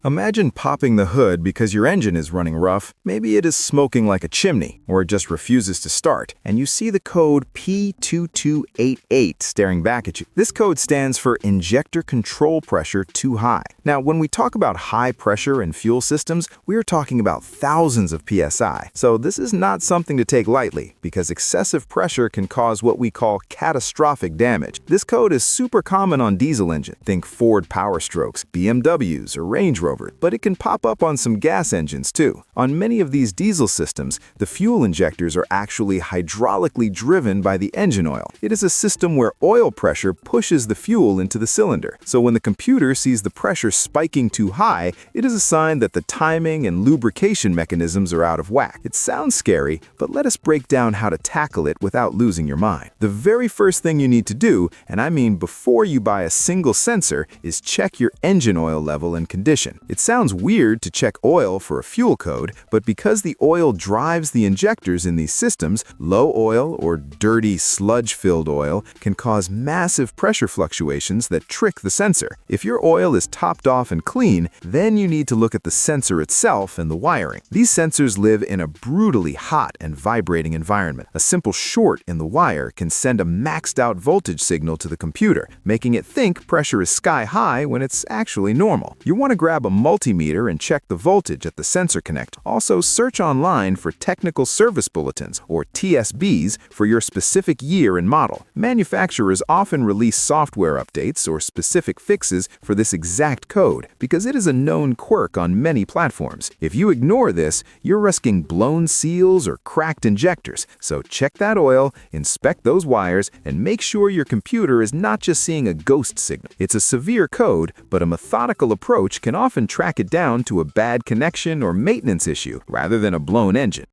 Imagine popping the hood because your engine is running rough. Maybe it is smoking like a chimney, or it just refuses to start, and you see the code P2288 staring back at you. This code stands for Injector Control Pressure Too High. Now, when we talk about high pressure in fuel systems, we are talking about thousands of PSI. So this is not something to take lightly, because excessive pressure can cause what we call catastrophic damage. This code is super common on diesel engines. Think Ford Power Strokes, BMWs, or Range Rover. But it can pop up on some gas engines too. On many of these diesel systems, the fuel injectors are actually hydraulically driven by the engine oil. It is a system where oil pressure pushes the fuel into the cylinder. So when the computer sees the pressure spiking too high, it is a sign that the timing and lubrication mechanisms are out of whack. It sounds scary, but let us break down how to tackle it without losing your mind. The very first thing you need to do, and I mean before you buy a single sensor, is check your engine oil level and condition. It sounds weird to check oil for a fuel code, but because the oil drives the injectors in these systems, low oil or dirty sludge-filled oil can cause massive pressure fluctuations that trick the sensor. If your oil is topped off and clean, then you need to look at the sensor itself and the wiring. These sensors live in a brutally hot and vibrating environment. A simple short in the wire can send a maxed-out voltage signal to the computer, making it think pressure is sky-high when it's actually normal. You want to grab a multimeter and check the voltage at the sensor connect. Also, search online for technical service bulletins, or TSBs, for your specific year and model. Manufacturers often release software updates or specific fixes for this exact code because it is a known quirk on many platforms. If you ignore this, you're risking blown seals or cracked injectors. So check that oil, inspect those wires, and make sure your computer is not just seeing a ghost signal. It's a severe code, but a methodical approach can often track it down to a bad connection or maintenance issue rather than a blown engine.